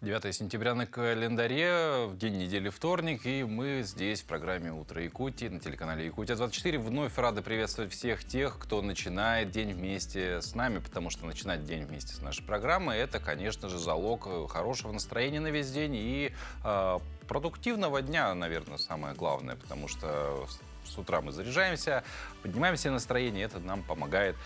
9 сентября на календаре, в день недели вторник, и мы здесь в программе «Утро Якутии» на телеканале «Якутия-24». Вновь рады приветствовать всех тех, кто начинает день вместе с нами, потому что начинать день вместе с нашей программой – это, конечно же, залог хорошего настроения на весь день и продуктивного дня, наверное, самое главное, потому что с утра мы заряжаемся, поднимаемся настроение, это нам помогает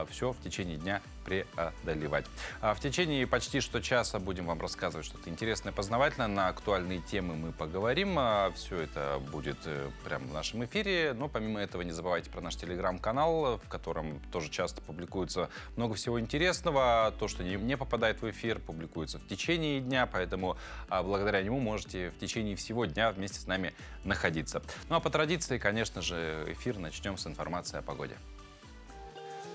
все в течение дня преодолевать. В течение почти что часа будем вам рассказывать что-то интересное, познавательное, на актуальные темы мы поговорим. Все это будет прямо в нашем эфире, но помимо этого не забывайте про наш телеграм-канал, в котором тоже часто публикуется много всего интересного. То, что не попадает в эфир, публикуется в течение дня, поэтому благодаря нему можете в течение всего дня вместе с нами находиться. Ну а по традиции, конечно же, эфир начнем с информации о погоде.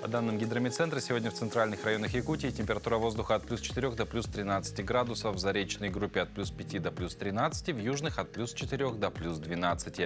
По данным Гидрометцентра, сегодня в центральных районах Якутии температура воздуха от плюс 4 до плюс 13 градусов, в заречной группе от плюс 5 до плюс 13, в южных от плюс 4 до плюс 12.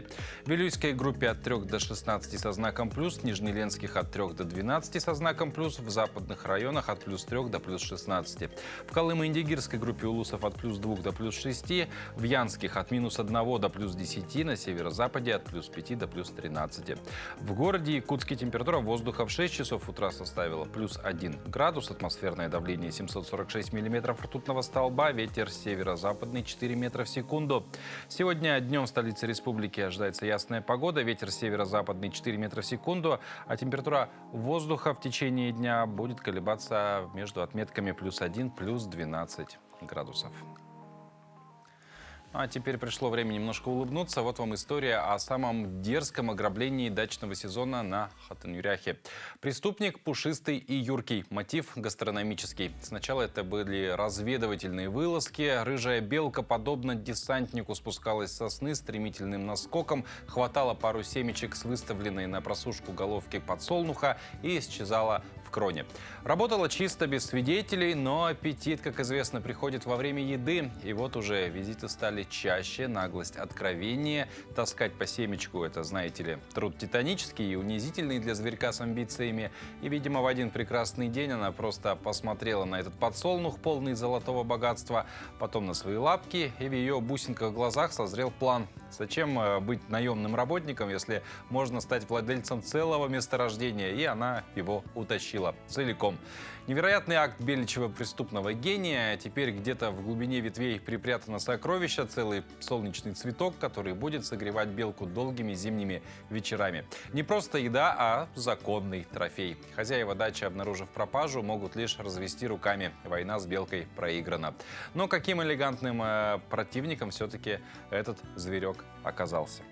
В Вилюйской группе от 3 до 16 со знаком плюс, в Нижнеленских от 3 до 12 со знаком плюс, в западных районах от плюс 3 до плюс 16. В Колымо-Индигирской группе улусов от плюс 2 до плюс 6, в Янских от минус 1 до плюс 10, на северо-западе от плюс 5 до плюс 13. В городе Якутске температура воздуха в 6 часов утра составила плюс 1 градус, атмосферное давление 746 миллиметров ртутного столба, ветер северо-западный 4 метра в секунду. Сегодня днем в столице республики ожидается ясная погода, ветер северо-западный 4 метра в секунду, а температура воздуха в течение дня будет колебаться между отметками плюс 1, плюс 12 градусов. А теперь пришло время немножко улыбнуться. Вот вам история о самом дерзком ограблении дачного сезона на Хатынюряхе. Преступник пушистый и юркий. Мотив гастрономический. Сначала это были разведывательные вылазки. Рыжая белка, подобно десантнику, спускалась с сосны стремительным наскоком, хватала пару семечек с выставленной на просушку головки подсолнуха и исчезала в кроне. Работала чисто, без свидетелей, но аппетит, как известно, приходит во время еды. И вот уже визиты стали чаще, наглость откровение. Таскать по семечку – это, знаете ли, труд титанический и унизительный для зверька с амбициями. И, видимо, в один прекрасный день она просто посмотрела на этот подсолнух, полный золотого богатства, потом на свои лапки, и в ее бусинках глазах созрел план. Зачем быть наемным работником, если можно стать владельцем целого месторождения? И она его утащила целиком. Невероятный акт беличьего преступного гения. Теперь где-то в глубине ветвей припрятано сокровище, целый солнечный цветок, который будет согревать белку долгими зимними вечерами. Не просто еда, а законный трофей. Хозяева дачи, обнаружив пропажу, могут лишь развести руками. Война с белкой проиграна. Но каким элегантным противником все-таки этот зверек оказался.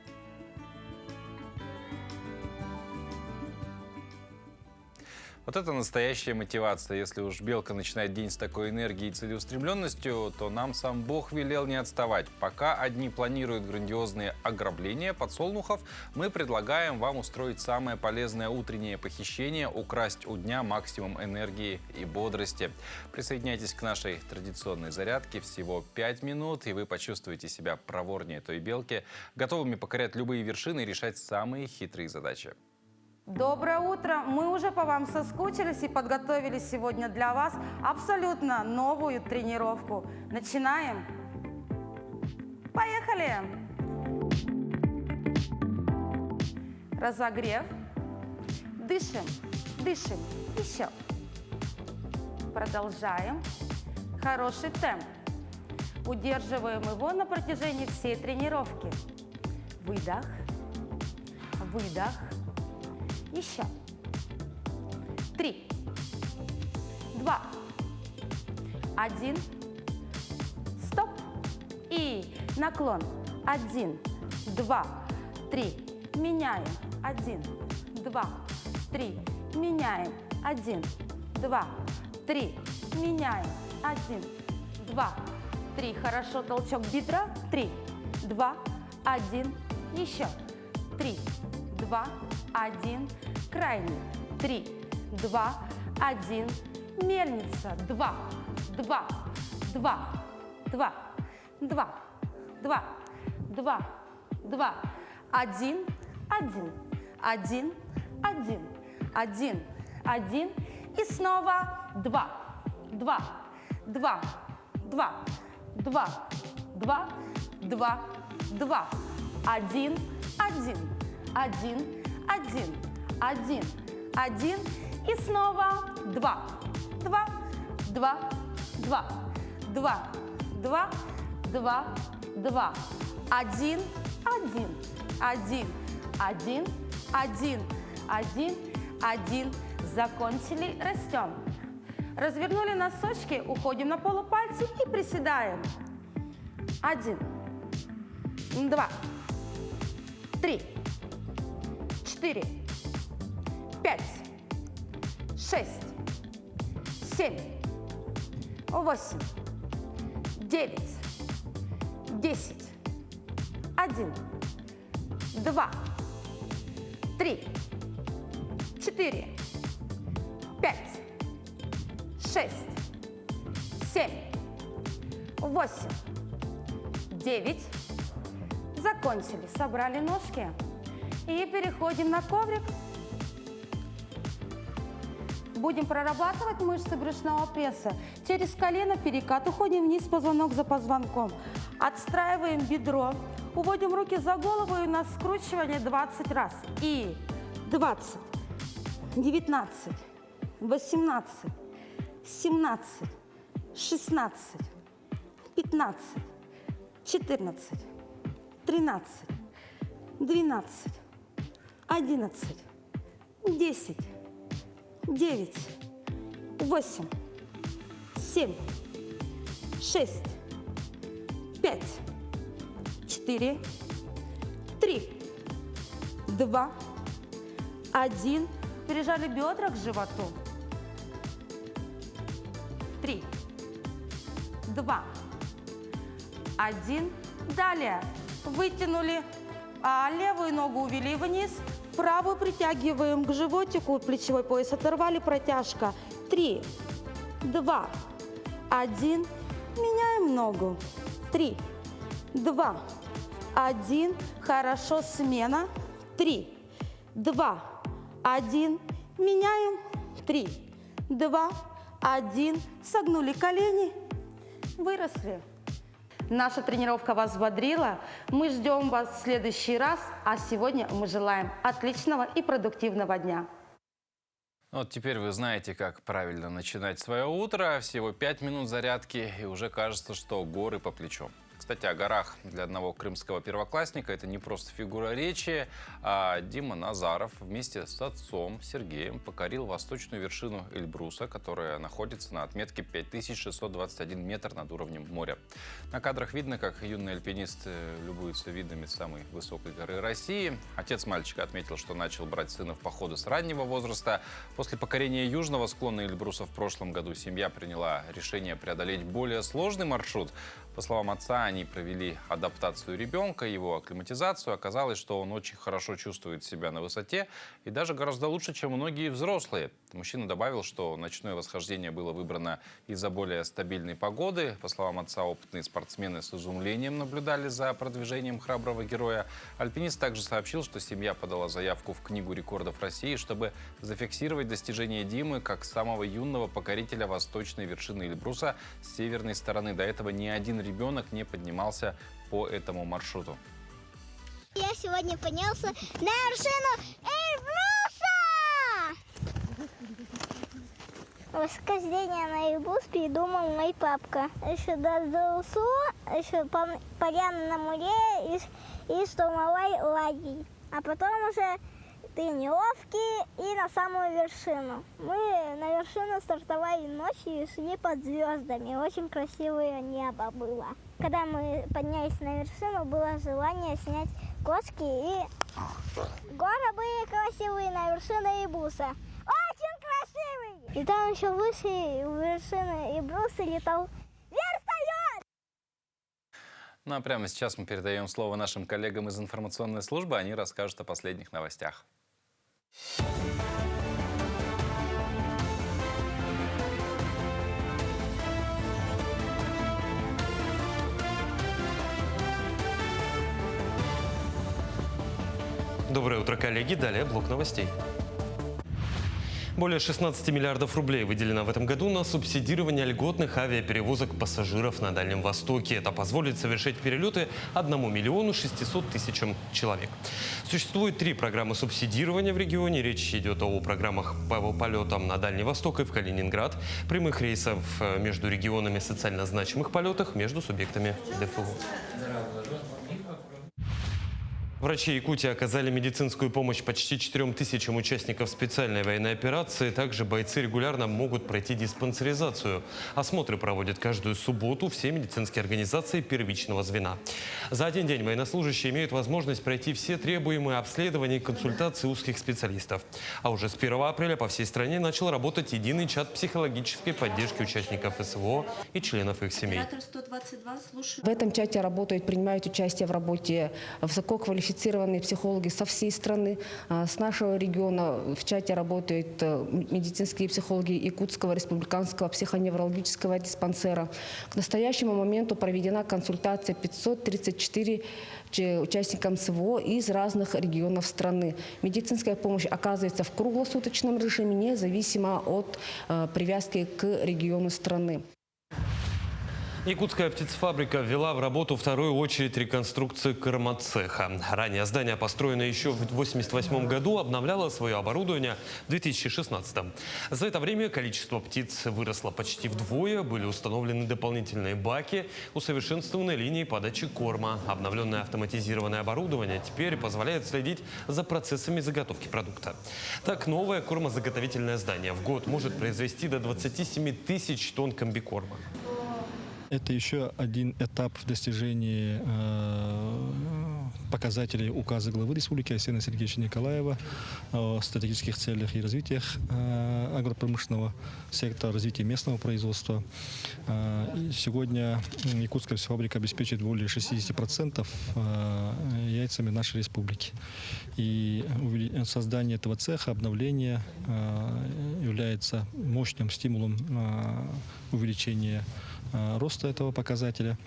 Вот это настоящая мотивация. Если уж белка начинает день с такой энергией и целеустремленностью, то нам сам Бог велел не отставать. Пока одни планируют грандиозные ограбления подсолнухов, мы предлагаем вам устроить самое полезное утреннее похищение, украсть у дня максимум энергии и бодрости. Присоединяйтесь к нашей традиционной зарядке. Всего 5 минут, и вы почувствуете себя проворнее той белки, готовыми покорять любые вершины и решать самые хитрые задачи. Доброе утро! Мы уже по вам соскучились и подготовили сегодня для вас абсолютно новую тренировку. Начинаем! Поехали! Разогрев. Дышим, дышим. Еще. Продолжаем. Хороший темп. Удерживаем его на протяжении всей тренировки. Выдох. Выдох. Еще. 3, 2, 1. Стоп. И наклон. 1, 2, 3. Меняем. 1, 2, 3. Меняем. 1, 2, 3. Меняем. 1, 2, 3. Хорошо. Толчок бедра. 3, 2, 1. Еще. 3, 2, 1. Крайний. 3, 2, 1. Мельница. 2, 2, 2, 2, 2, 2, 2, 2, 1, 1, 1, 1, 1, 1. И снова 2, 2, 2, 2, 2, 2, 2, 2. 1, 1, 1, 1, 1, 1. И снова 2, 2, 2, 2, 2, 2, 2, 2. 1, 1, 1, 1, 1, 1, 1. Закончили, растем. Развернули носочки, уходим на полупальцы и приседаем. 1, 2, 3, 4, 5, 6, 7, 8, 9, 10. 1, 2, 3, 4, 5, 6, 7, 8, 9. Закончили. Собрали ножки. И переходим на коврик. Будем прорабатывать мышцы брюшного пресса. Через колено перекат. Уходим вниз, позвонок за позвонком. Отстраиваем бедро. Уводим руки за голову и на скручивание 20 раз. И 20, 19, 18, 17, 16, 15, 14, 13, 12, 11, 10, 9, 8, 7, 6, 5, 4, 3, 2, 1. Прижали бедра к животу. 3, 2, 1. Далее вытянули левую ногу, увели вниз, правую притягиваем к животику, плечевой пояс оторвали, протяжка. 3, 2, 1. Меняем ногу. 3, 2, 1. Хорошо, смена. 3, 2, 1. Меняем. 3, 2, 1. Согнули колени. Выросли. Наша тренировка вас взбодрила. Мы ждем вас в следующий раз. А сегодня мы желаем отличного и продуктивного дня. Вот теперь вы знаете, как правильно начинать свое утро. Всего 5 минут зарядки, и уже кажется, что горы по плечу. Кстати, о горах для одного крымского первоклассника это не просто фигура речи, а Дима Назаров вместе с отцом Сергеем покорил восточную вершину Эльбруса, которая находится на отметке 5621 метр над уровнем моря. На кадрах видно, как юный альпинист любуется видами самой высокой горы России. Отец мальчика отметил, что начал брать сына в походы с раннего возраста. После покорения южного склона Эльбруса в прошлом году семья приняла решение преодолеть более сложный маршрут. По словам отца, они провели адаптацию ребенка, его акклиматизацию. Оказалось, что он очень хорошо чувствует себя на высоте и даже гораздо лучше, чем многие взрослые. Мужчина добавил, что ночное восхождение было выбрано из-за более стабильной погоды. По словам отца, опытные спортсмены с изумлением наблюдали за продвижением храброго героя. Альпинист также сообщил, что семья подала заявку в Книгу рекордов России, чтобы зафиксировать достижение Димы как самого юного покорителя восточной вершины Эльбруса с северной стороны. До этого ни один ребенок не поднимался по этому маршруту. Я сегодня поднялся на вершину Эльбруса! Восхождение на Эльбрус придумал мой папка. Еще до ЗУСУ, еще поляна на море и штурмовой лагерь. А потом уже тренировки и на самую вершину. Мы на вершину стартовали ночью и шли под звездами. Очень красивое небо было. Когда мы поднялись на вершину, было желание снять кошки, и горы были красивые на вершине Эльбруса. Очень красивые! И там еще выше вершины Эльбруса летал вертолет! Ну а прямо сейчас мы передаем слово нашим коллегам из информационной службы. Они расскажут о последних новостях. Доброе утро, коллеги. Далее блок новостей. Более 16 миллиардов рублей выделено в этом году на субсидирование льготных авиаперевозок пассажиров на Дальнем Востоке. Это позволит совершить перелеты 1 миллиону 600 тысячам человек. Существует 3 программы субсидирования в регионе. Речь идет о программах по полетам на Дальний Восток и в Калининград, прямых рейсов между регионами, социально значимых полетах между субъектами ДФО. Врачи Якутии оказали медицинскую помощь почти 4000 участников специальной военной операции. Также бойцы регулярно могут пройти диспансеризацию. Осмотры проводят каждую субботу все медицинские организации первичного звена. За один день военнослужащие имеют возможность пройти все требуемые обследования и консультации узких специалистов. А уже с 1 апреля по всей стране начал работать единый чат психологической поддержки участников СВО и членов их семей. В этом чате работают, принимают участие в работе высококвалифицированные психологи со всей страны. С нашего региона в чате работают медицинские психологи Якутского республиканского психоневрологического диспансера. К настоящему моменту проведена консультация 534 участникам СВО из разных регионов страны. Медицинская помощь оказывается в круглосуточном режиме, независимо от привязки к региону страны. Якутская птицефабрика ввела в работу вторую очередь реконструкции кормоцеха. Ранее здание, построенное еще в 1988 году, обновляло свое оборудование в 2016. За это время количество птиц выросло почти вдвое, были установлены дополнительные баки, усовершенствованы линии подачи корма. Обновленное автоматизированное оборудование теперь позволяет следить за процессами заготовки продукта. Так, новое кормозаготовительное здание в год может произвести до 27 тысяч тонн комбикорма. Это еще один этап в достижении показателей указа главы республики Арсения Сергеевича Николаева о стратегических целях и развитиях агропромышленного сектора, развития местного производства. И сегодня Якутская фабрика обеспечивает более 60% яйцами нашей республики. И создание этого цеха, обновление является мощным стимулом увеличения роста этого показателя.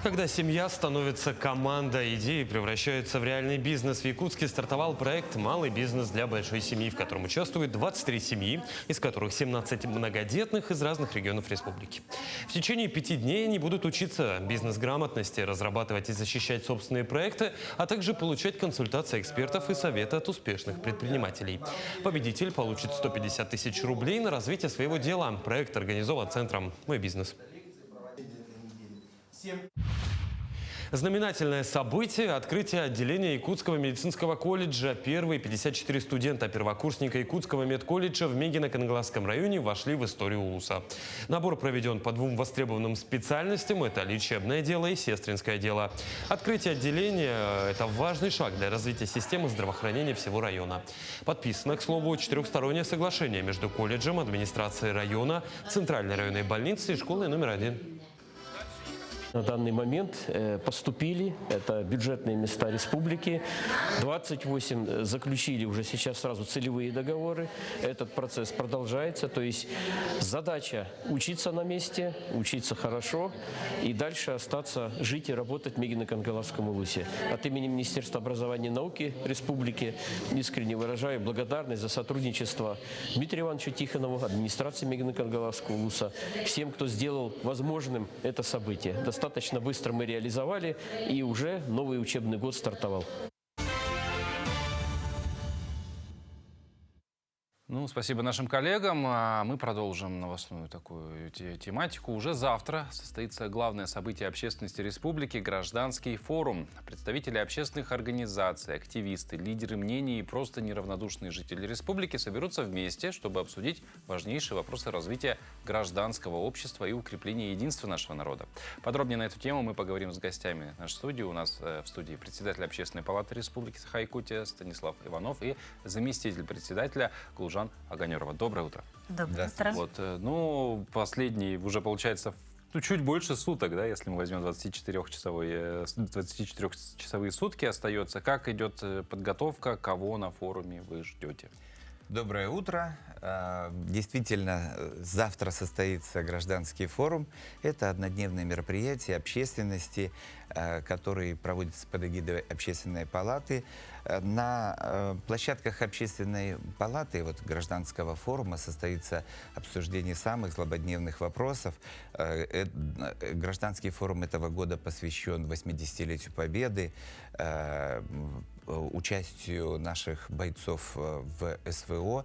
Когда семья становится командой, идеи превращаются в реальный бизнес. В Якутске стартовал проект «Малый бизнес для большой семьи», в котором участвуют 23 семьи, из которых 17 многодетных из разных регионов республики. В течение 5 дней они будут учиться бизнес-грамотности, разрабатывать и защищать собственные проекты, а также получать консультации экспертов и советы от успешных предпринимателей. Победитель получит 150 тысяч рублей на развитие своего дела. Проект организован центром «Мой бизнес». Знаменательное событие – открытие отделения Якутского медицинского колледжа. Первые 54 студента-первокурсника Якутского медколледжа в Мегино-Кангаласском районе вошли в историю Улуса. Набор проведен по 2 востребованным специальностям – это лечебное дело и сестринское дело. Открытие отделения – это важный шаг для развития системы здравоохранения всего района. Подписано, к слову, 4-стороннее соглашение между колледжем, администрацией района, Центральной районной больницей и школой номер 1. На данный момент поступили, это бюджетные места республики, 28 заключили уже сейчас сразу целевые договоры. Этот процесс продолжается, то есть задача учиться на месте, учиться хорошо и дальше остаться, жить и работать в Мегино-Кангаласском Улусе. От имени Министерства образования и науки республики искренне выражаю благодарность за сотрудничество Дмитрию Ивановичу Тихонову, администрации Мегино-Кангаласского Улуса, всем, кто сделал возможным это событие. Достаточно быстро мы реализовали, и уже новый учебный год стартовал. Ну, спасибо нашим коллегам. А мы продолжим новостную такую тематику. Уже завтра состоится главное событие общественности республики – гражданский форум. Представители общественных организаций, активисты, лидеры мнений и просто неравнодушные жители республики соберутся вместе, чтобы обсудить важнейшие вопросы развития гражданского общества и укрепления единства нашего народа. Подробнее на эту тему мы поговорим с гостями нашей студии. У нас в студии председатель Общественной палаты Республики Саха-Якутия Станислав Иванов и заместитель председателя Гулжан Аганерова. Доброе утро. Доброе утро. Вот, ну, последний уже получается чуть больше суток, да, если мы возьмем 24-часовые сутки остается. Как идет подготовка, кого на форуме вы ждете? Доброе утро. Действительно, завтра состоится гражданский форум. Это однодневное мероприятие общественности, который проводится под эгидой Общественной палаты. На площадках Общественной палаты гражданского форума состоится обсуждение самых злободневных вопросов. Гражданский форум этого года посвящен 80-летию Победы, участию наших бойцов в СВО.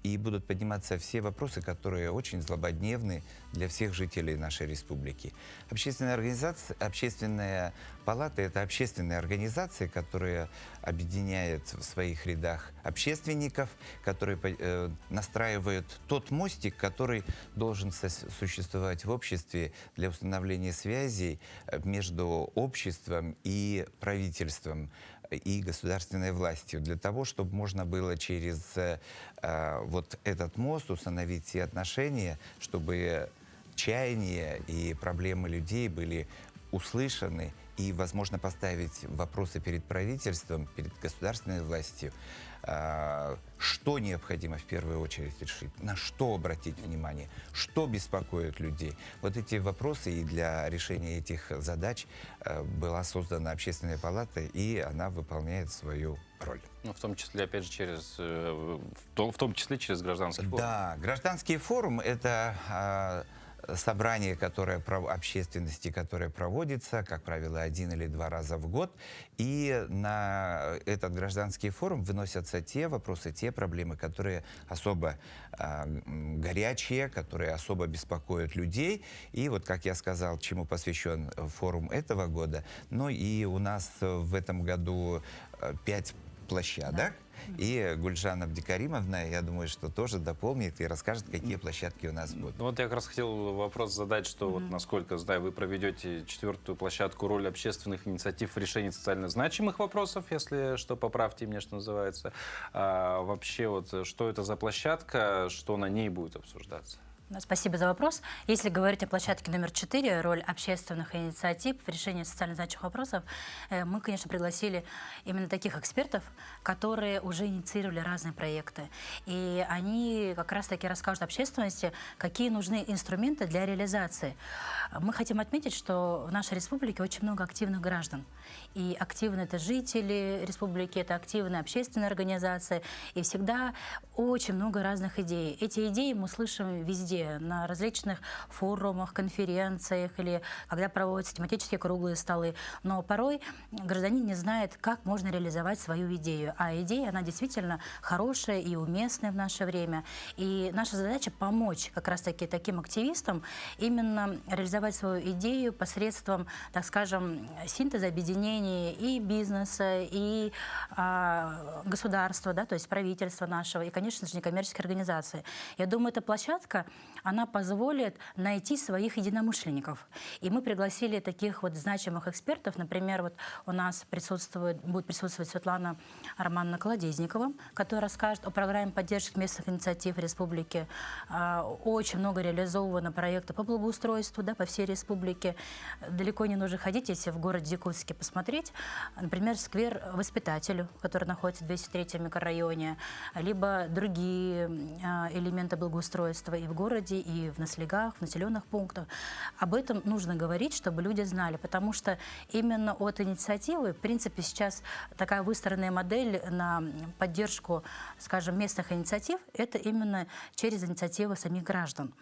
И будут подниматься все вопросы, которые очень злободневны для всех жителей нашей республики. Общественная палата – это общественная организация, которая объединяет в своих рядах общественников, которые настраивают тот мостик, который должен существовать в обществе для установления связей между обществом и правительством и государственной властью, для того, чтобы можно было через вот этот мост установить те отношения, чтобы чаяния и проблемы людей были услышаны и, возможно, поставить вопросы перед правительством, перед государственной властью, что необходимо в первую очередь решить, на что обратить внимание, что беспокоит людей. Вот эти вопросы, и для решения этих задач была создана Общественная палата, и она выполняет свою роль. Ну, в том числе, опять же, через гражданский форум. Да, гражданский форум – это собрание общественности, которое проводится, как правило, 1 или 2 раза в год. И на этот гражданский форум выносятся те вопросы, те проблемы, которые особо горячие, которые особо беспокоят людей. И вот, как я сказал, чему посвящен форум этого года. Ну и у нас в этом году 5 площадок. И Гульжан Абдикаримовна, я думаю, что тоже дополнит и расскажет, какие площадки у нас будут. Ну, вот я как раз хотел вопрос задать, что вот, насколько знаю, вы проведете 4-ю площадку «Роль общественных инициатив в решении социально значимых вопросов», если что, поправьте мне, что называется. Вообще, вот, что это за площадка, что на ней будет обсуждаться? Спасибо за вопрос. Если говорить о площадке номер 4, роль общественных инициатив в решении социально значимых вопросов, мы, конечно, пригласили именно таких экспертов, которые уже инициировали разные проекты. И они как раз-таки расскажут общественности, какие нужны инструменты для реализации. Мы хотим отметить, что в нашей республике очень много активных граждан. И активные это жители республики, это активные общественные организации. И всегда очень много разных идей. Эти идеи мы слышим везде, на различных форумах, конференциях или когда проводятся тематические круглые столы. Но порой гражданин не знает, как можно реализовать свою идею. А идея, она действительно хорошая и уместная в наше время. И наша задача помочь как раз-таки таким активистам именно реализовать свою идею посредством, так скажем, синтеза, объединения и бизнеса, и государства, да, то есть правительства нашего, и, конечно же, некоммерческие организации. Я думаю, эта площадка, она позволит найти своих единомышленников. И мы пригласили таких вот значимых экспертов. Например, вот у нас будет присутствовать Светлана Романовна Колодезникова, которая расскажет о программе поддержки местных инициатив республики. Очень много реализовано проектов по благоустройству, да, по всей республике. Далеко не нужно ходить, если в городе Якутске посмотреть. Например, сквер Воспитателю, который находится в 203-м микрорайоне, либо другие элементы благоустройства и в городе, и в наслегах, в населенных пунктах. Об этом нужно говорить, чтобы люди знали, потому что именно от инициативы, в принципе, сейчас такая выстроенная модель на поддержку, скажем, местных инициатив, это именно через инициативы самих граждан.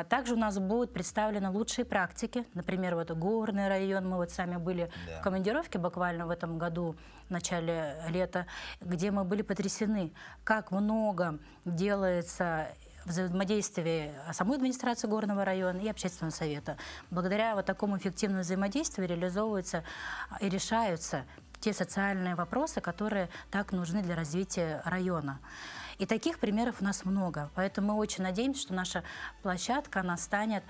Также у нас будут представлены лучшие практики. Например, вот Горный район, мы вот сами были в командировке буквально в этом году, в начале лета, где мы были потрясены, как много делается взаимодействие самой администрации Горного района и общественного совета. Благодаря вот такому эффективному взаимодействию реализовываются и решаются те социальные вопросы, которые так нужны для развития района. И таких примеров у нас много. Поэтому мы очень надеемся, что наша площадка, она станет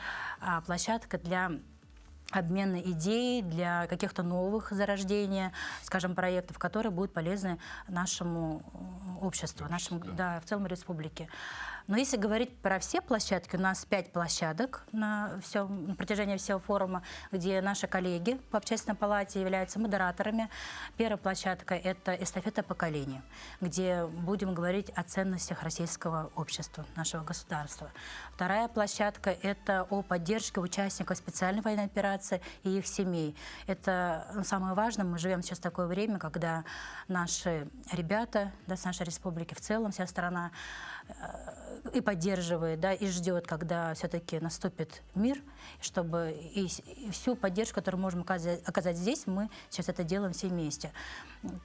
площадкой для обмена идей, для каких-то новых зарождения, скажем, проектов, которые будут полезны нашему обществу, да, в целом республике. Но если говорить про все площадки, у нас 5 площадок на протяжении всего форума, где наши коллеги по общественной палате являются модераторами. Первая площадка – это эстафета поколений, где будем говорить о ценностях российского общества, нашего государства. Вторая площадка – это о поддержке участников специальной военной операции и их семей. Это самое важное. Мы живем сейчас в такое время, когда наши ребята, да, с нашей республики в целом, вся страна и поддерживает, да, и ждет, когда все-таки наступит мир, чтобы и всю поддержку, которую можем оказать здесь, мы сейчас это делаем все вместе.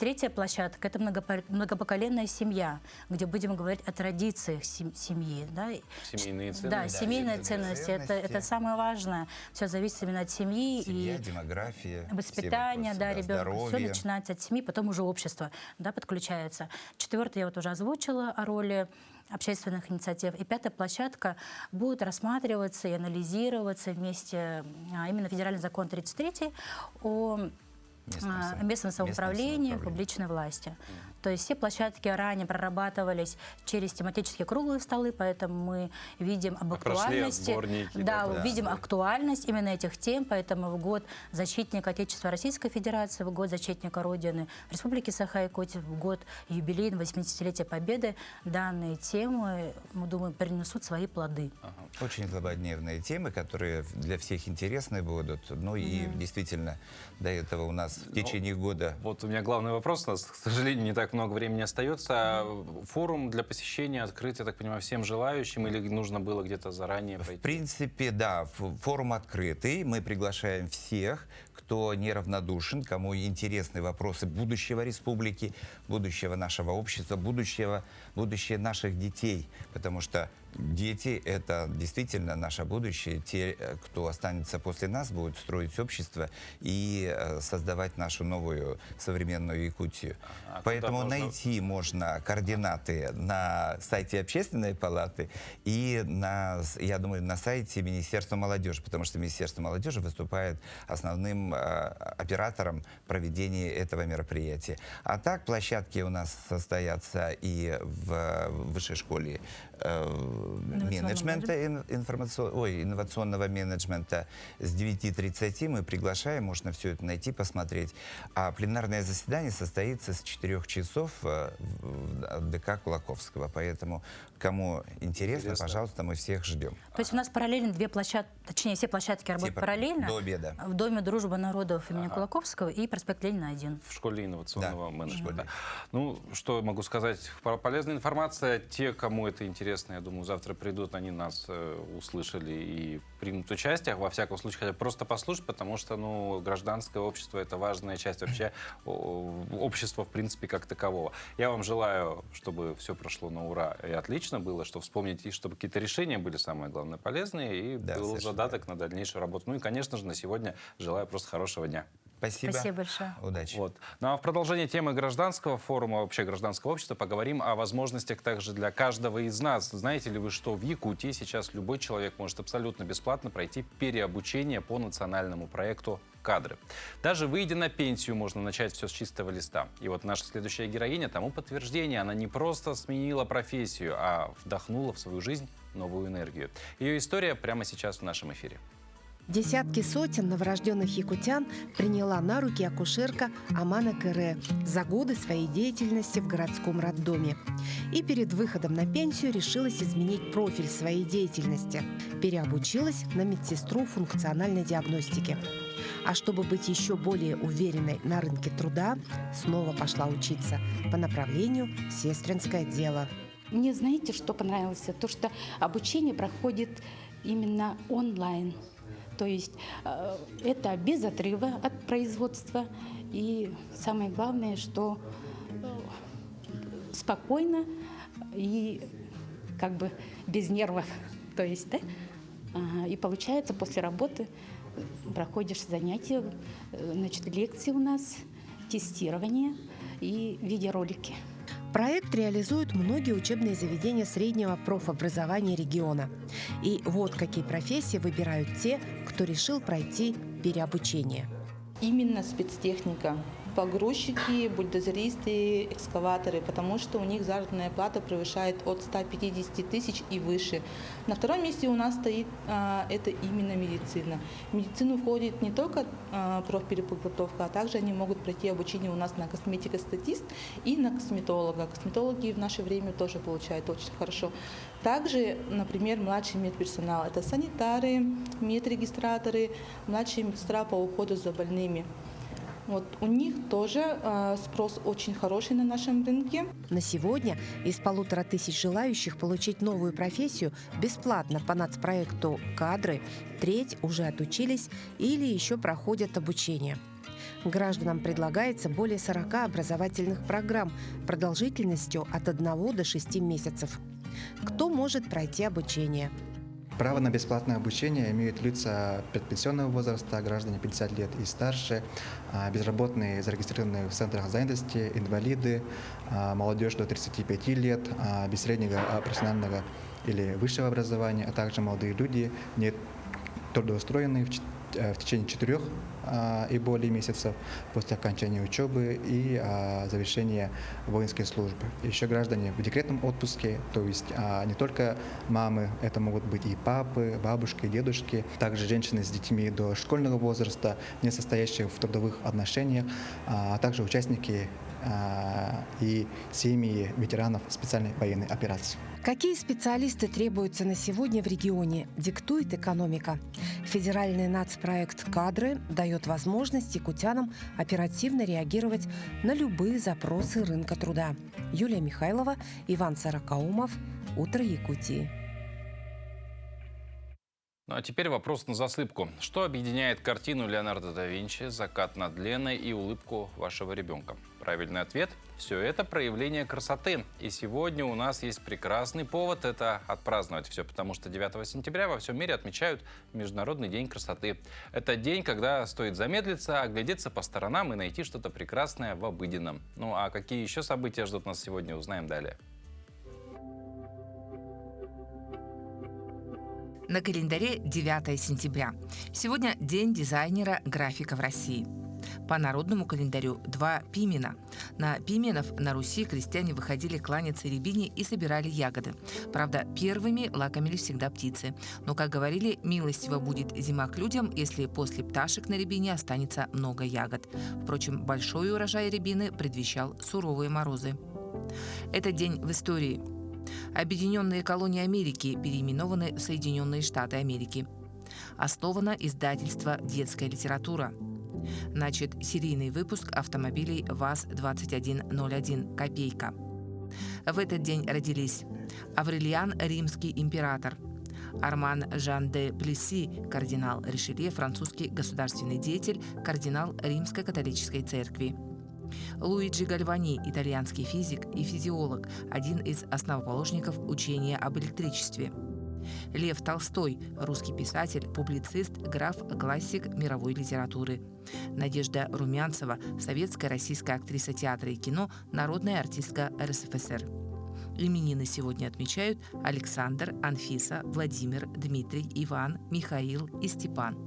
Третья площадка – это многопоколенная семья, где будем говорить о традициях семьи. Да. Семейные ценности. Да, семейные ценности. Это самое важное. Все зависит именно от семьи. Семья, и демография, воспитание, все вопросы, да, ребенка. Все здоровье. начинается от семьи, потом уже общество, да, подключается. Четвертое я вот уже озвучила о роли общественных инициатив. И пятая площадка будет рассматриваться и анализироваться вместе, именно федеральный закон 33 о местном самоуправлении, публичной власти. То есть все площадки ранее прорабатывались через тематические круглые столы, поэтому мы видим об актуальности. Видим актуальность именно этих тем, поэтому в год защитника Отечества Российской Федерации, в год защитника Родины Республики Саха-Якутия, в год юбилейного 80-летия Победы данные темы, мы думаем, принесут свои плоды. Очень злободневные темы, которые для всех интересны будут. Ну и действительно, до этого у нас в течение года... Вот у меня главный вопрос. У нас, к сожалению, не так много времени остается. Форум для посещения открыт, я так понимаю, всем желающим, или нужно было где-то заранее пойти? В принципе, да, форум открытый. Мы приглашаем всех, кто неравнодушен, кому интересны вопросы будущего республики, будущего нашего общества, будущее наших детей. Потому что дети — это действительно наше будущее. Те, кто останется после нас, будут строить общество и создавать нашу новую современную Якутию. Поэтому найти можно координаты на сайте Общественной палаты и, я думаю, на сайте Министерства молодежи, потому что Министерство молодежи выступает основным оператором проведения этого мероприятия. А так площадки у нас состоятся и в высшей школе менеджмента, инновационного менеджмента с 9:30 мы приглашаем, можно все это найти, посмотреть. А пленарное заседание состоится с 4 часов в ДК Кулаковского. Поэтому, кому интересно, пожалуйста, мы всех ждем. То есть у нас параллельно две площадки, точнее, все площадки работают параллельно. До обеда. В Доме дружбы народов имени Кулаковского и проспект Ленина 1. В школе инновационного менеджмента. Ну, что могу сказать? Полезная информация. Те, кому это интересно, я думаю, завтра придут, они нас услышали и примут участие. Во всяком случае, хотя просто послушать, потому что, ну, гражданское общество — это важная часть вообще общества, в принципе, как такового. Я вам желаю, чтобы все прошло на ура и отлично было, что вспомнить, и чтобы какие-то решения были, самое главное, полезные, и был задаток на дальнейшую работу. Ну и, конечно же, на сегодня желаю просто хорошего дня. Спасибо. Спасибо большое. Удачи. Вот. Ну а в продолжение темы гражданского форума, вообще гражданского общества, поговорим о возможностях также для каждого из нас. Знаете ли вы, что в Якутии сейчас любой человек может абсолютно бесплатно пройти переобучение по национальному проекту «Кадры». Даже выйдя на пенсию, можно начать все с чистого листа. И вот наша следующая героиня тому подтверждение. Она не просто сменила профессию, а вдохнула в свою жизнь новую энергию. Ее история прямо сейчас в нашем эфире. Десятки сотен новорожденных якутян приняла на руки акушерка Амана Кэре за годы своей деятельности в городском роддоме. И перед выходом на пенсию решилась изменить профиль своей деятельности. Переобучилась на медсестру функциональной диагностики. А чтобы быть еще более уверенной на рынке труда, снова пошла учиться по направлению «Сестринское дело». Мне, знаете, что понравилось? То, что обучение проходит именно онлайн. То есть это без отрыва от производства. И самое главное, что спокойно и как бы без нервов. То есть, да? И получается, после работы проходишь занятия, значит, лекции у нас, тестирование и видеоролики. Проект реализуют многие учебные заведения среднего профобразования региона. И вот какие профессии выбирают те, кто решил пройти переобучение. Именно спецтехника. Погрузчики, бульдозеристы, экскаваторы, потому что у них заработная плата превышает от 150 тысяч и выше. На втором месте у нас стоит это именно медицина. В медицину входит не только профпереподготовка, а также они могут пройти обучение у нас на косметико-статист и на косметолога. Косметологи в наше время тоже получают очень хорошо. Также, например, младший медперсонал. Это санитары, медрегистраторы, младшие медсестра по уходу за больными. Вот у них тоже спрос очень хороший на нашем рынке. На сегодня из 1500 желающих получить новую профессию бесплатно по нацпроекту «Кадры» треть уже отучились или еще проходят обучение. Гражданам предлагается более 40 образовательных программ продолжительностью от 1 до 6 месяцев. Кто может пройти обучение? Право на бесплатное обучение имеют лица предпенсионного возраста, граждане 50 лет и старше, безработные, зарегистрированные в центрах занятости, инвалиды, молодежь до 35 лет, без среднего профессионального или высшего образования, а также молодые люди, не трудоустроенные в течение 4 и более месяцев после окончания учебы и завершения воинской службы. Еще граждане в декретном отпуске, то есть не только мамы, это могут быть и папы, бабушки, дедушки, также женщины с детьми до школьного возраста, не состоящие в трудовых отношениях, а также участники и семьи ветеранов специальной военной операции. Какие специалисты требуются на сегодня в регионе, диктует экономика. Федеральный нацпроект «Кадры» дает возможность якутянам оперативно реагировать на любые запросы рынка труда. Юлия Михайлова, Иван Сорокаумов. Утро Якутии. Ну а теперь вопрос на засыпку. Что объединяет картину Леонардо да Винчи «Закат над Леной» и улыбку вашего ребенка? Правильный ответ – все это проявление красоты. И сегодня у нас есть прекрасный повод это отпраздновать все, потому что 9 сентября во всем мире отмечают Международный день красоты. Это день, когда стоит замедлиться, оглядеться по сторонам и найти что-то прекрасное в обыденном. Ну а какие еще события ждут нас сегодня, узнаем далее. На календаре 9 сентября. Сегодня день дизайнера-графика в России. По народному календарю 2 Пимена. На Пименов на Руси крестьяне выходили кланяться рябине и собирали ягоды. Правда, первыми лакомились всегда птицы. Но, как говорили, милостиво будет зима к людям, если после пташек на рябине останется много ягод. Впрочем, большой урожай рябины предвещал суровые морозы. Этот день в истории. Объединенные колонии Америки переименованы в Соединенные Штаты Америки. Основано издательство «Детская литература». Начат серийный выпуск автомобилей ВАЗ-2101 «Копейка». В этот день родились Аврелиан Римский император, Арман Жан де Плесси, кардинал Ришелье, французский государственный деятель, кардинал Римской католической церкви. Луиджи Гальвани, итальянский физик и физиолог, один из основоположников учения об электричестве. Лев Толстой, русский писатель, публицист, граф, классик мировой литературы. Надежда Румянцева, советская российская актриса театра и кино, народная артистка РСФСР. Именины сегодня отмечают Александр, Анфиса, Владимир, Дмитрий, Иван, Михаил и Степан.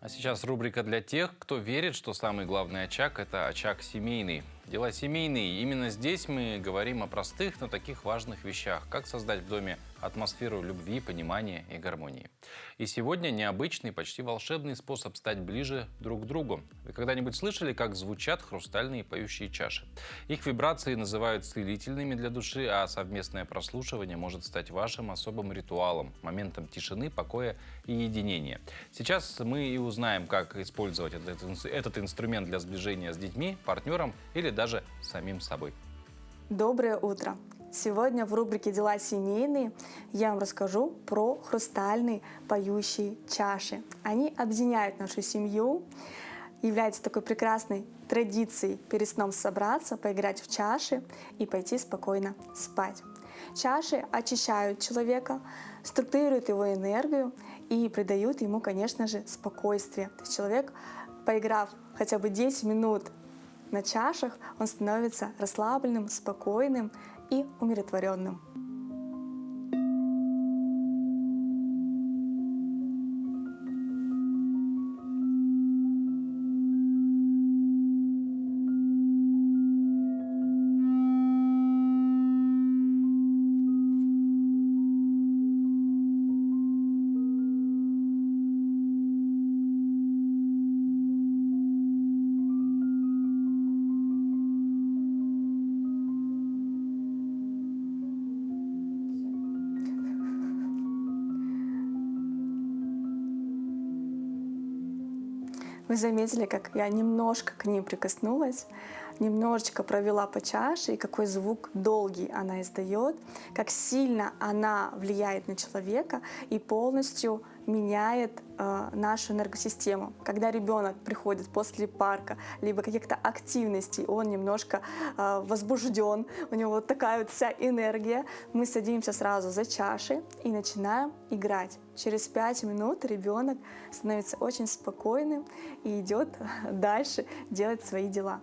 А сейчас рубрика для тех, кто верит, что самый главный очаг – это очаг семейный. Дела семейные. Именно здесь мы говорим о простых, но таких важных вещах. Как создать в доме атмосферу любви, понимания и гармонии. И сегодня необычный, почти волшебный способ стать ближе друг к другу. Вы когда-нибудь слышали, как звучат хрустальные поющие чаши? Их вибрации называют целительными для души, а совместное прослушивание может стать вашим особым ритуалом, моментом тишины, покоя и единения. Сейчас мы и узнаем, как использовать этот инструмент для сближения с детьми, партнером или даже самим собой. Доброе утро! Сегодня в рубрике «Дела семейные» я вам расскажу про хрустальные поющие чаши. Они объединяют нашу семью, являются такой прекрасной традицией перед сном собраться, поиграть в чаши и пойти спокойно спать. Чаши очищают человека, структурируют его энергию и придают ему, конечно же, спокойствие. То есть человек, поиграв хотя бы 10 минут на чашах он становится расслабленным, спокойным и умиротворенным. Вы заметили, как я немножко к ним прикоснулась, немножечко провела по чаше, и какой звук долгий она издает, как сильно она влияет на человека и полностью меняет нашу энергосистему. Когда ребенок приходит после парка, либо каких-то активностей, он немножко возбужден, у него вот такая вот вся энергия, мы садимся сразу за чашей и начинаем играть. Через 5 минут ребенок становится очень спокойным и идет дальше делать свои дела.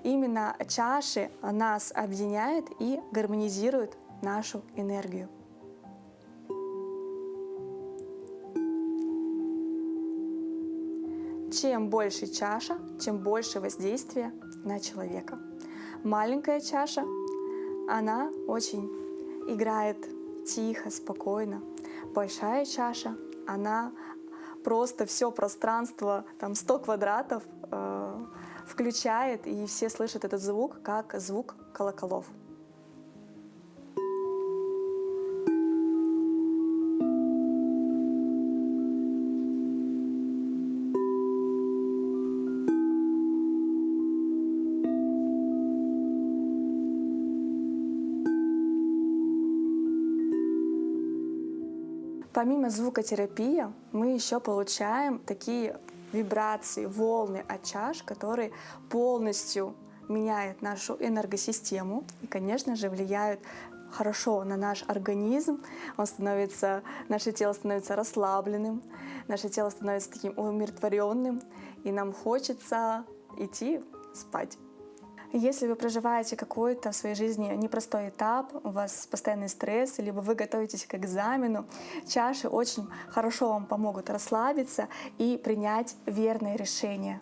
Именно чаши нас объединяют и гармонизируют нашу энергию. Чем больше чаша, тем больше воздействия на человека. Маленькая чаша, она очень играет тихо, спокойно. Большая чаша, она просто все пространство, там 100 квадратов, включает, и все слышат этот звук, как звук колоколов. Помимо звукотерапии, мы еще получаем такие вибрации, волны от чаш, которые полностью меняют нашу энергосистему и, конечно же, влияют хорошо на наш организм. Наше тело становится расслабленным, наше тело становится таким умиротворенным, и нам хочется идти спать. Если вы проживаете какой-то в своей жизни непростой этап, у вас постоянный стресс, либо вы готовитесь к экзамену, чаши очень хорошо вам помогут расслабиться и принять верное решение.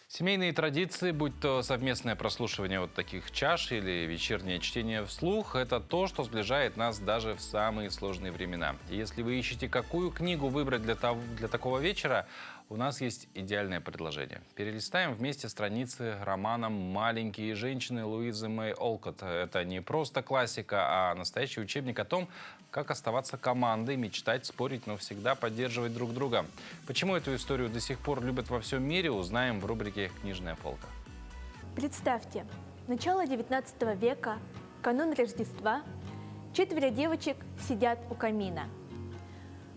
Семейные традиции, будь то совместное прослушивание вот таких чаш или вечернее чтение вслух, это то, что сближает нас даже в самые сложные времена. И если вы ищете, какую книгу выбрать для такого вечера, у нас есть идеальное предложение. Перелистаем вместе страницы романа «Маленькие женщины» Луизы Мэй Олкотт. Это не просто классика, а настоящий учебник о том, как оставаться командой, мечтать, спорить, но всегда поддерживать друг друга. Почему эту историю до сих пор любят во всем мире, узнаем в рубрике «Книжная полка». Представьте, начало 19 века, канун Рождества, 4 девочек сидят у камина.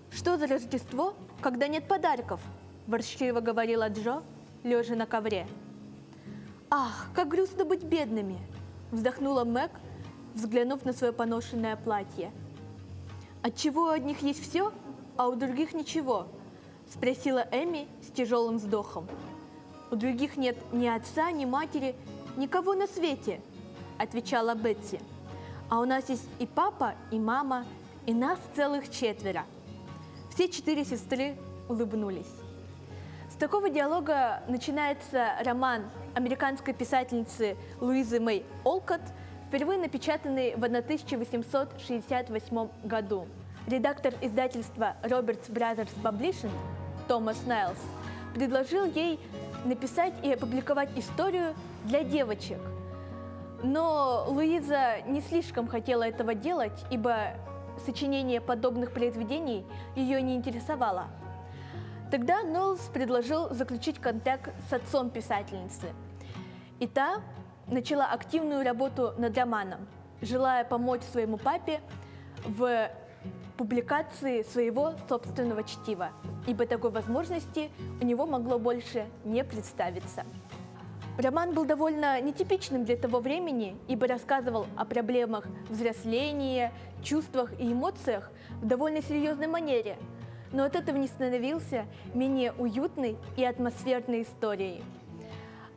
«Что за Рождество, когда нет подарков?» – ворчливо говорила Джо, лежа на ковре. «Ах, как грустно быть бедными!» – вздохнула Мэг, взглянув на свое поношенное платье. «Отчего у одних есть все, а у других ничего?» – спросила Эми с тяжелым вздохом. «У других нет ни отца, ни матери, никого на свете», – отвечала Бетси. «А у нас есть и папа, и мама, и нас целых 4». Все 4 сестры улыбнулись. С такого диалога начинается роман американской писательницы Луизы Мэй Олкотт, впервые напечатанный в 1868 году. Редактор издательства Roberts Brothers Publishing Томас Найлс предложил ей написать и опубликовать историю для девочек. Но Луиза не слишком хотела этого делать, ибо сочинение подобных произведений ее не интересовало. Тогда Ноллс предложил заключить контракт с отцом писательницы. И та начала активную работу над романом, желая помочь своему папе в публикации своего собственного чтива, ибо такой возможности у него могло больше не представиться. Роман был довольно нетипичным для того времени, ибо рассказывал о проблемах взросления, чувствах и эмоциях в довольно серьезной манере, но от этого не становился менее уютной и атмосферной историей.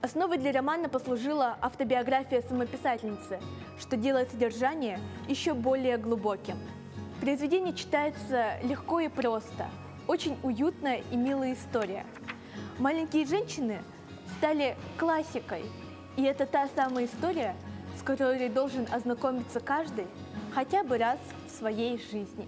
Основой для романа послужила автобиография самописательницы, что делает содержание еще более глубоким. Произведение читается легко и просто, очень уютная и милая история. «Маленькие женщины» стали классикой, и это та самая история, с которой должен ознакомиться каждый хотя бы раз в своей жизни.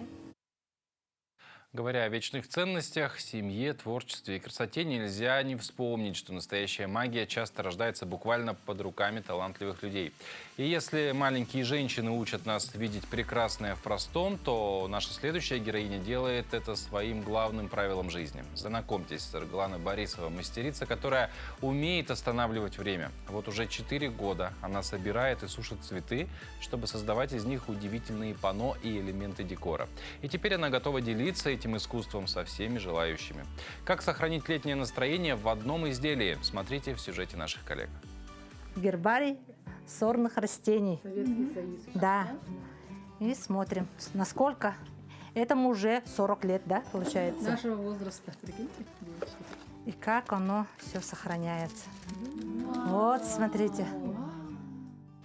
Говоря о вечных ценностях, семье, творчестве и красоте, нельзя не вспомнить, что настоящая магия часто рождается буквально под руками талантливых людей. И если маленькие женщины учат нас видеть прекрасное в простом, то наша следующая героиня делает это своим главным правилом жизни. Знакомьтесь, Саргалана Борисова, мастерица, которая умеет останавливать время. Вот уже 4 года она собирает и сушит цветы, чтобы создавать из них удивительные панно и элементы декора. И теперь она готова делиться этим искусством со всеми желающими. Как сохранить летнее настроение в одном изделии? Смотрите в сюжете наших коллег. Гербарий сорных растений. Советский Союз. Да. И смотрим, насколько. Этому уже 40 лет, да, получается? Нашего возраста, прикиньте. И как оно все сохраняется. Вот, смотрите.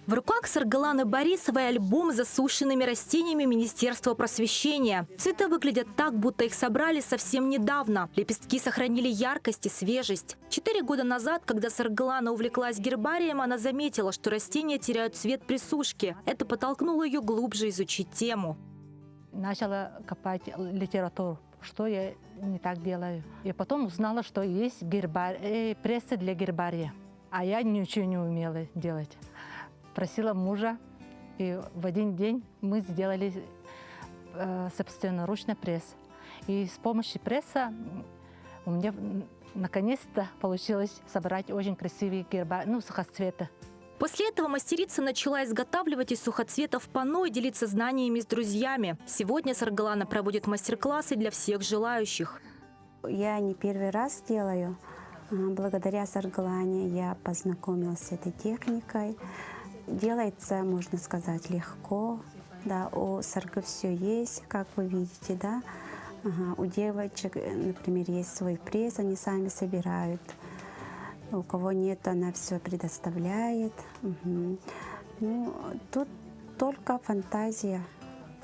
В руках Саргаланы Борисовой альбом с засушенными растениями Министерства просвещения. Цветы выглядят так, будто их собрали совсем недавно. Лепестки сохранили яркость и свежесть. 4 года назад, когда Саргалана увлеклась гербарием, она заметила, что растения теряют цвет при сушке. Это подтолкнуло ее глубже изучить тему. Начала копать литературу, что я не так делаю. И потом узнала, что есть прессы для гербария. А я ничего не умела делать. Просила мужа, и в один день мы сделали собственноручный пресс. И с помощью пресса у меня наконец-то получилось собрать очень красивые сухоцветы. После этого мастерица начала изготавливать из сухоцветов панно и делиться знаниями с друзьями. Сегодня Саргалана проводит мастер-классы для всех желающих. Я не первый раз делаю. Благодаря Саргалане я познакомилась с этой техникой. Делается, можно сказать, легко. Да, у Саргы все есть, как вы видите, да. У девочек, например, есть свой пресс, они сами собирают. У кого нет, она все предоставляет. Ну, тут только фантазия.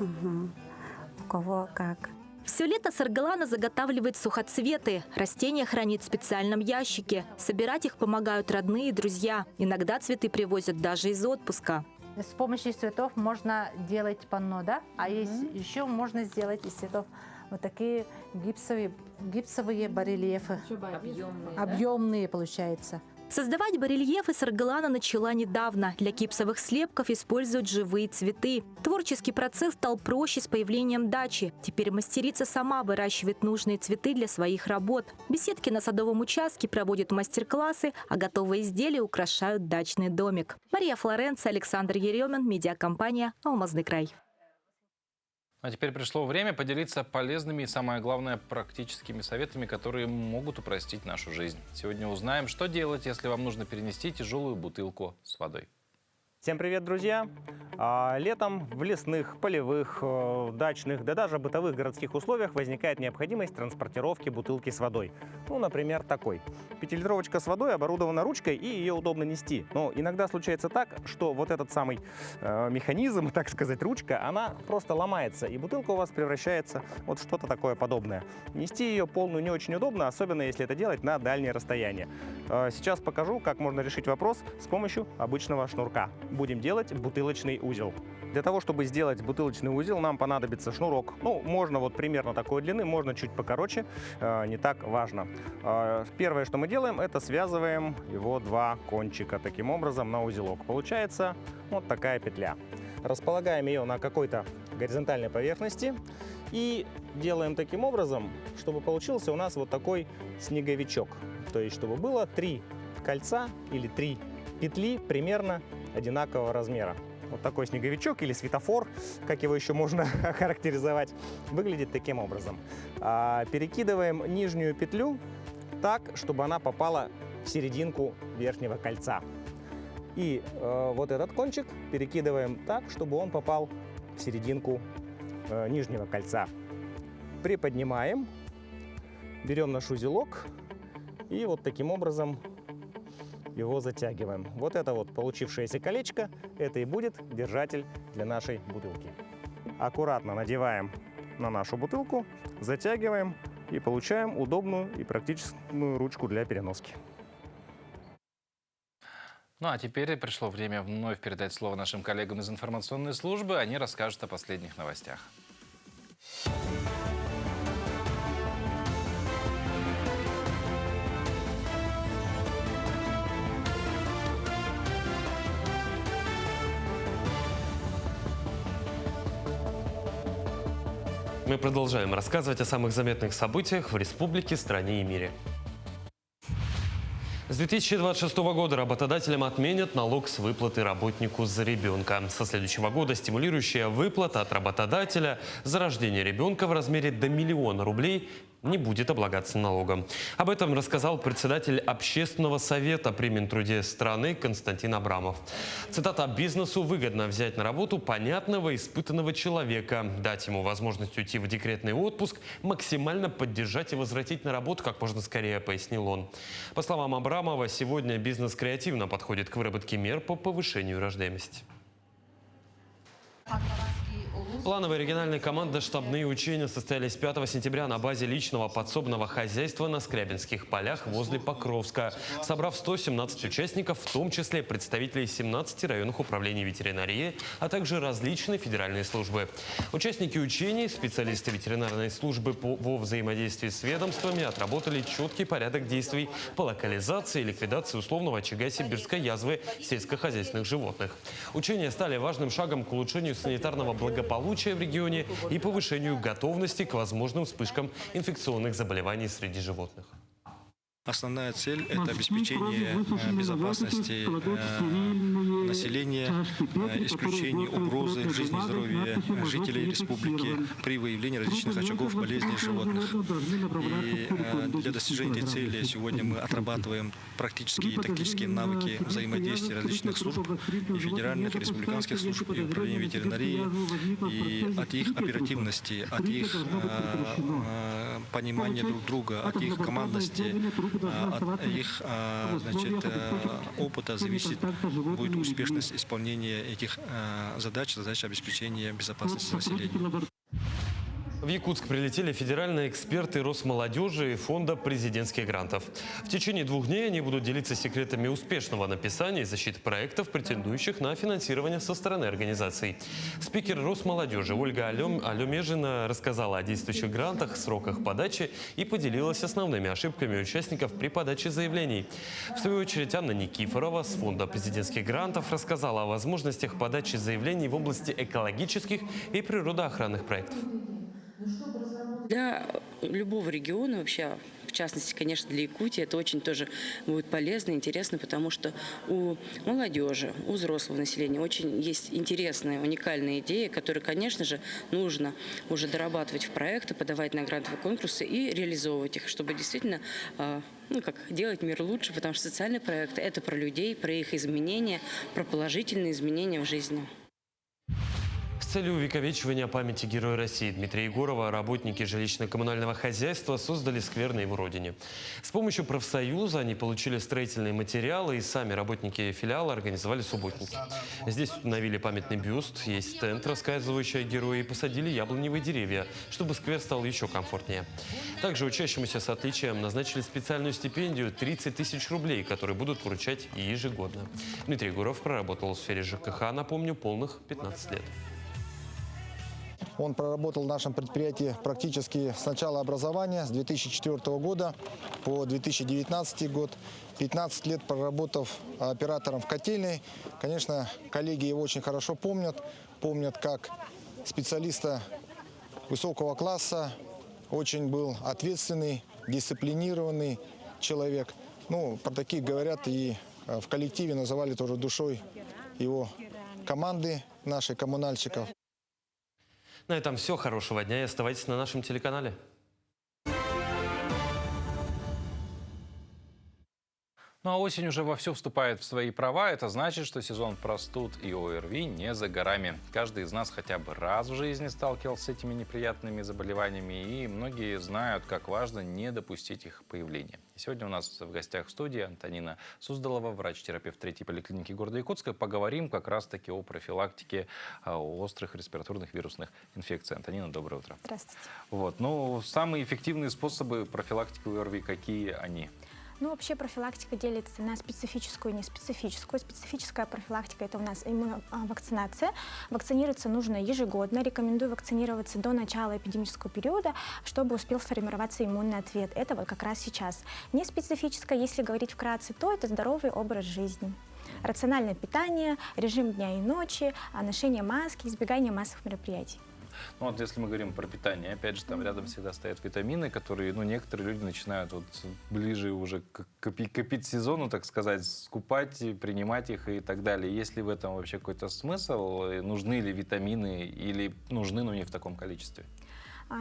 У кого как. Все лето Саргалана заготавливает сухоцветы. Растения хранит в специальном ящике. Собирать их помогают родные и друзья. Иногда цветы привозят даже из отпуска. С помощью цветов можно делать панно, да? А еще можно сделать из цветов вот такие гипсовые барельефы. Объемные, получается. Создавать барельефы Саргалана начала недавно. Для гипсовых слепков используют живые цветы. Творческий процесс стал проще с появлением дачи. Теперь мастерица сама выращивает нужные цветы для своих работ. Беседки на садовом участке проводят мастер-классы, а готовые изделия украшают дачный домик. Мария Флоренция, Александр Еремин, медиакомпания «Алмазный край». А теперь пришло время поделиться полезными и, самое главное, практическими советами, которые могут упростить нашу жизнь. Сегодня узнаем, что делать, если вам нужно перенести тяжелую бутылку с водой. Всем привет, друзья! Летом в лесных, полевых, дачных, да даже бытовых городских условиях возникает необходимость транспортировки бутылки с водой. Ну, например, такой. 5-литровочка с водой оборудована ручкой, и ее удобно нести. Но иногда случается так, что вот этот самый механизм, так сказать, ручка, она просто ломается, и бутылка у вас превращается вот в что-то такое подобное. Нести ее полную не очень удобно, особенно если это делать на дальние расстояния. Сейчас покажу, как можно решить вопрос с помощью обычного шнурка. Будем делать бутылочный узел. Для того, чтобы сделать бутылочный узел, нам понадобится шнурок. Ну, можно вот примерно такой длины, можно чуть покороче, не так важно. Первое, что мы делаем, это связываем его два кончика таким образом на узелок. Получается вот такая петля. Располагаем ее на какой-то горизонтальной поверхности и делаем таким образом, чтобы получился у нас вот такой снеговичок. То есть, чтобы было 3 кольца или 3 петли примерно одинакового размера. Вот такой снеговичок или светофор, как его еще можно охарактеризовать, выглядит таким образом. Перекидываем нижнюю петлю так, чтобы она попала в серединку верхнего кольца. И вот этот кончик перекидываем так, чтобы он попал в серединку нижнего кольца. Приподнимаем, берем наш узелок и вот таким образом его затягиваем. Вот это вот получившееся колечко, это и будет держатель для нашей бутылки. Аккуратно надеваем на нашу бутылку, затягиваем и получаем удобную и практичную ручку для переноски. Ну а теперь пришло время вновь передать слово нашим коллегам из информационной службы. Они расскажут о последних новостях. Мы продолжаем рассказывать о самых заметных событиях в республике, стране и мире. С 2026 года работодателям отменят налог с выплаты работнику за ребенка. Со следующего года стимулирующая выплата от работодателя за рождение ребенка в размере до 1 000 000 рублей не будет облагаться налогом. Об этом рассказал председатель Общественного совета при Минтруде страны Константин Абрамов. Цитата: «Бизнесу выгодно взять на работу понятного, испытанного человека, дать ему возможность уйти в декретный отпуск, максимально поддержать и возвратить на работу как можно скорее», пояснил он. По словам Абрамова, сегодня бизнес креативно подходит к выработке мер по повышению рождаемости. Плановые региональные командно-штабные учения состоялись 5 сентября на базе личного подсобного хозяйства на Скрябинских полях возле Покровска, собрав 117 участников, в том числе представителей 17 районных управлений ветеринарии, а также различные федеральные службы. Участники учений, специалисты ветеринарной службы во взаимодействии с ведомствами отработали четкий порядок действий по локализации и ликвидации условного очага сибирской язвы сельскохозяйственных животных. Учения стали важным шагом к улучшению санитарного благополучия в регионе и повышению готовности к возможным вспышкам инфекционных заболеваний среди животных. Основная цель – это обеспечение безопасности населения, исключение угрозы жизни и здоровья жителей республики при выявлении различных очагов болезней животных. И для достижения этой цели сегодня мы отрабатываем практические и тактические навыки взаимодействия различных служб, и федеральных, и республиканских служб, и управления ветеринарии, и от их оперативности, от их понимания друг друга, от их командности, от их опыта зависит будет успешность исполнения этих задач обеспечения безопасности населения. В Якутск прилетели федеральные эксперты Росмолодежи и Фонда президентских грантов. В течение 2 дней они будут делиться секретами успешного написания и защиты проектов, претендующих на финансирование со стороны организаций. Спикер Росмолодежи Ольга Алемежина рассказала о действующих грантах, сроках подачи и поделилась основными ошибками участников при подаче заявлений. В свою очередь Анна Никифорова с Фонда президентских грантов рассказала о возможностях подачи заявлений в области экологических и природоохранных проектов. Для любого региона, вообще, в частности, конечно, для Якутии, это очень тоже будет полезно, интересно, потому что у молодежи, у взрослого населения очень есть интересные, уникальные идеи, которые, конечно же, нужно уже дорабатывать в проекты, подавать на грантовые конкурсы и реализовывать их, чтобы действительно делать мир лучше, потому что социальные проекты – это про людей, про их изменения, про положительные изменения в жизни. С целью увековечивания памяти Героя России Дмитрия Егорова работники жилищно-коммунального хозяйства создали сквер на его родине. С помощью профсоюза они получили строительные материалы и сами работники филиала организовали субботники. Здесь установили памятный бюст, есть стенд, рассказывающий о герое, и посадили яблоневые деревья, чтобы сквер стал еще комфортнее. Также учащимся с отличием назначили специальную стипендию 30 000 рублей, которые будут вручать ежегодно. Дмитрий Егоров проработал в сфере ЖКХ, напомню, полных 15 лет. Он проработал в нашем предприятии практически с начала образования, с 2004 года по 2019 год. 15 лет проработав оператором в котельной. Конечно, коллеги его очень хорошо помнят как специалиста высокого класса. Очень был ответственный, дисциплинированный человек. Про таких говорят и в коллективе называли тоже душой его команды, наших коммунальщиков. На этом все. Хорошего дня и оставайтесь на нашем телеканале. Ну а осень уже вовсю вступает в свои права. Это значит, что сезон простуд и ОРВИ не за горами. Каждый из нас хотя бы раз в жизни сталкивался с этими неприятными заболеваниями, и многие знают, как важно не допустить их появления. И сегодня у нас в гостях в студии Антонина Суздалова, врач-терапевт 3-й поликлиники города Якутска. Поговорим как раз-таки о профилактике острых респираторных вирусных инфекций. Антонина, доброе утро. Здравствуйте. Вот. Ну, самые эффективные способы профилактики ОРВИ, какие они? Ну, вообще профилактика делится на специфическую и неспецифическую. Специфическая профилактика – это у нас иммуновакцинация. Вакцинироваться нужно ежегодно. Рекомендую вакцинироваться до начала эпидемического периода, чтобы успел сформироваться иммунный ответ. Это вот как раз сейчас. Неспецифическая, если говорить вкратце, то это здоровый образ жизни. Рациональное питание, режим дня и ночи, ношение маски, избегание массовых мероприятий. Ну вот если мы говорим про питание, опять же, там рядом всегда стоят витамины, которые, ну, некоторые люди начинают вот ближе уже к сезону, так сказать, скупать, принимать их и так далее. Есть ли в этом вообще какой-то смысл? Нужны ли витамины или нужны, но не в таком количестве?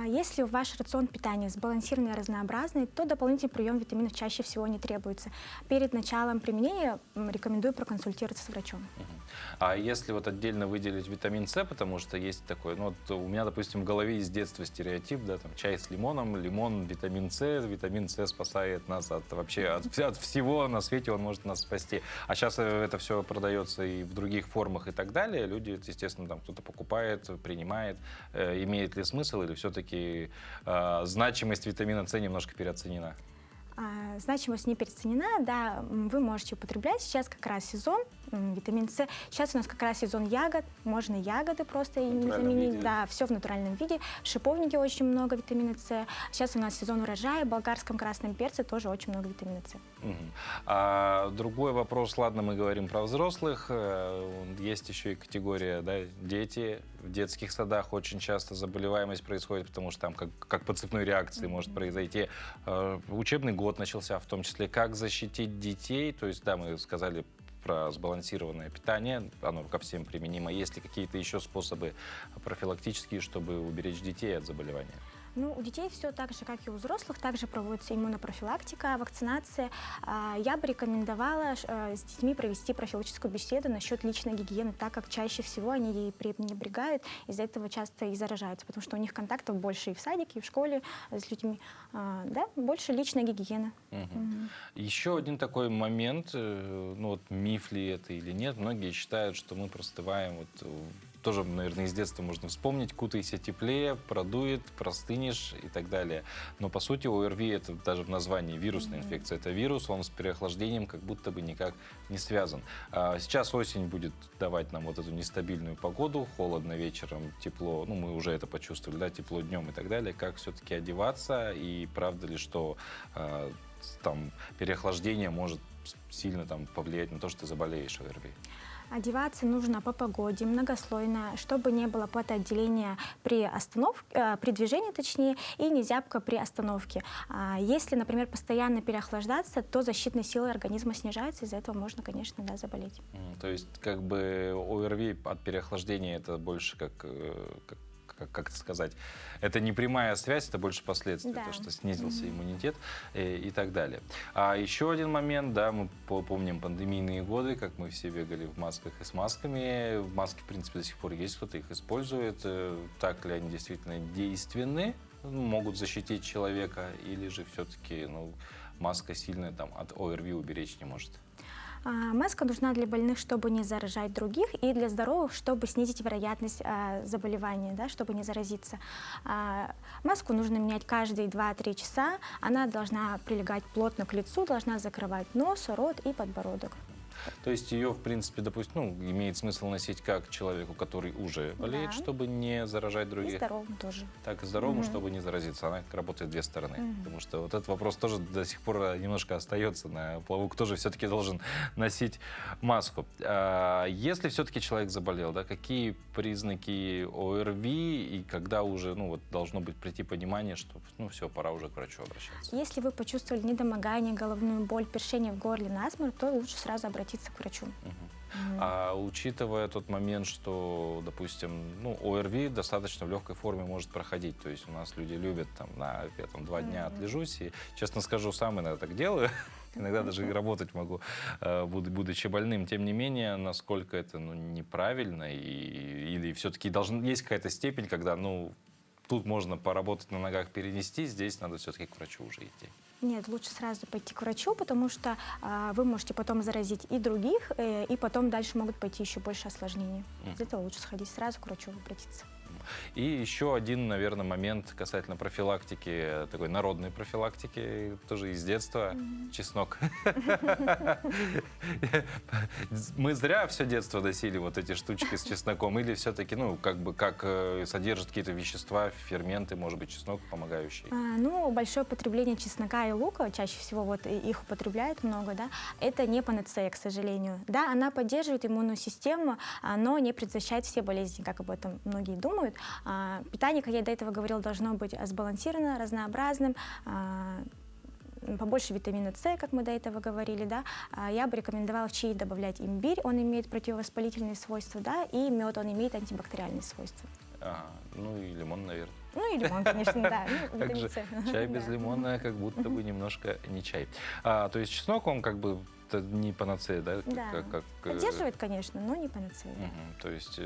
Если ваш рацион питания сбалансированный и разнообразный, то дополнительный прием витаминов чаще всего не требуется. Перед началом применения рекомендую проконсультироваться с врачом. А если вот отдельно выделить витамин С, потому что есть такой, ну вот у меня, допустим, в голове с детства стереотип, да, там чай с лимоном, лимон, витамин С спасает нас от вообще от всего на свете, он может нас спасти. А сейчас это все продается и в других формах и так далее. Люди, естественно, там кто-то покупает, принимает. Имеет ли смысл или все-таки значимость витамина С немножко переоценена? Значимость не переоценена, да, вы можете употреблять. Сейчас как раз сезон витамин С. Сейчас у нас как раз сезон ягод, можно ягоды просто ими заменить. Да, все в натуральном виде. В шиповнике очень много витамина С. Сейчас у нас сезон урожая, в болгарском красном перце тоже очень много витамина С. А другой вопрос, ладно, мы говорим про взрослых, есть еще и категория, да, дети. В детских садах очень часто заболеваемость происходит, потому что там как по цепной реакции может произойти. Учебный год начался, в том числе, как защитить детей. То есть, да, мы сказали про сбалансированное питание, оно ко всем применимо. Есть ли какие-то еще способы профилактические, чтобы уберечь детей от заболевания? Ну, у детей все так же, как и у взрослых, также проводится иммунопрофилактика, вакцинация. Я бы рекомендовала с детьми провести профилактическую беседу насчет личной гигиены, так как чаще всего они ей пренебрегают, из-за этого часто и заражаются, потому что у них контактов больше и в садике, и в школе с людьми. Да, больше личная гигиена. Еще один такой момент, ну вот миф ли это или нет, многие считают, что мы простываем вот тоже, наверное, из детства можно вспомнить, кутайся теплее, продует, простынешь и так далее. Но, по сути, ОРВИ, это даже в названии вирусная инфекция. Это вирус, он с переохлаждением как будто бы никак не связан. Сейчас осень будет давать нам вот эту нестабильную погоду, холодно вечером, тепло, ну, мы уже это почувствовали, да, тепло днем и так далее. Как все-таки одеваться, и правда ли, что там переохлаждение может сильно там повлиять на то, что ты заболеешь ОРВИ? Одеваться нужно по погоде, многослойно, чтобы не было потоотделения при остановке, при движении точнее, и не зябко при остановке. Если, например, постоянно переохлаждаться, то защитные силы организма снижаются, из-за этого можно, конечно, да, заболеть. То есть, как бы ОРВИ от переохлаждения это больше как сказать, это не прямая связь, это больше последствия, да. То, что снизился иммунитет и так далее. А еще один момент, да, мы помним пандемийные годы, как мы все бегали в масках и с масками. Маски, в принципе, до сих пор есть, кто-то их использует. Так ли они действительно действенны, могут защитить человека, или же все-таки маска сильно там, от ОРВИ уберечь не может? Маска нужна для больных, чтобы не заражать других, и для здоровых, чтобы снизить вероятность заболевания, да, чтобы не заразиться. Маску нужно менять каждые 2-3 часа. Она должна прилегать плотно к лицу, должна закрывать нос, рот и подбородок. То есть ее, в принципе, допустим, имеет смысл носить как человеку, который уже болеет, да, чтобы не заражать других. И здоровым тоже. Так и здоровому, чтобы не заразиться. Она работает две стороны. Потому что вот этот вопрос тоже до сих пор немножко остается на плаву. Кто же все-таки должен носить маску? Если все-таки человек заболел, да, какие признаки ОРВИ и когда уже должно быть прийти понимание, что все, пора уже к врачу обращаться? Если вы почувствовали недомогание, головную боль, першение в горле, насморк, то лучше сразу обратиться к врачу. А учитывая тот момент, что, допустим, ну, ОРВИ достаточно в легкой форме может проходить. То есть у нас люди любят, там, я там 2 дня отлежусь. И, честно скажу, сам иногда так делаю. Иногда даже и работать могу, будучи больным. Тем не менее, насколько это неправильно, или все-таки есть какая-то степень, когда тут можно поработать на ногах, перенести, здесь надо все-таки к врачу уже идти. Нет, лучше сразу пойти к врачу, потому что вы можете потом заразить и других, и потом дальше могут пойти еще больше осложнений. Из этого лучше сходить сразу к врачу, обратиться. И еще один, наверное, момент касательно профилактики, такой народной профилактики, тоже из детства, чеснок. Мы зря все детство носили вот эти штучки с чесноком, или все-таки, как содержат какие-то вещества, ферменты, может быть, чеснок помогающий? Большое потребление чеснока и лука, чаще всего вот их употребляют много, да, это не панацея, к сожалению. Да, она поддерживает иммунную систему, но не предотвращает все болезни, как об этом многие думают. Питание, как я до этого говорила, должно быть сбалансировано, разнообразным, побольше витамина С, как мы до этого говорили, да. Я бы рекомендовала в чаи добавлять имбирь, он имеет противовоспалительные свойства, да, и мед, он имеет антибактериальные свойства. И лимон, наверное. И лимон, конечно, да. Как же чай без лимона, как будто бы немножко не чай. То есть чеснок, он как бы не панацея, да? Да, поддерживает, конечно, но не панацея. То есть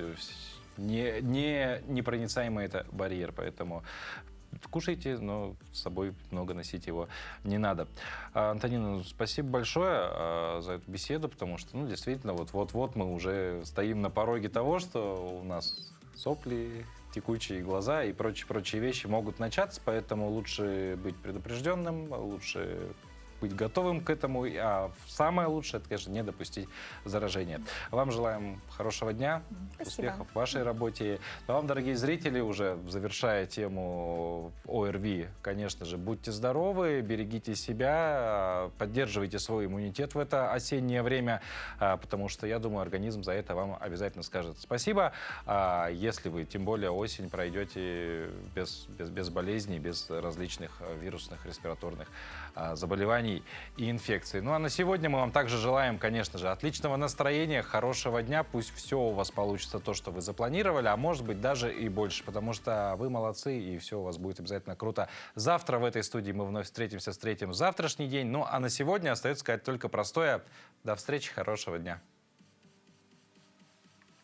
непроницаемый это барьер, поэтому кушайте, но с собой много носить его не надо. Антонина, спасибо большое за эту беседу, потому что, действительно, вот-вот мы уже стоим на пороге того, что у нас сопли, текучие глаза и прочие вещи могут начаться, поэтому лучше быть предупрежденным, лучше быть готовым к этому, а самое лучшее, это, конечно, не допустить заражения. Вам желаем хорошего дня, успехов в вашей работе. А вам, дорогие зрители, уже завершая тему ОРВИ, конечно же, будьте здоровы, берегите себя, поддерживайте свой иммунитет в это осеннее время, потому что, я думаю, организм за это вам обязательно скажет спасибо. Если вы, тем более, осень пройдете без болезней, без различных вирусных, респираторных заболеваний и инфекций. А на сегодня мы вам также желаем, конечно же, отличного настроения, хорошего дня. Пусть все у вас получится то, что вы запланировали, а может быть даже и больше, потому что вы молодцы, и все у вас будет обязательно круто. Завтра в этой студии мы вновь встретим завтрашний день. А на сегодня остается сказать только простое. До встречи, хорошего дня.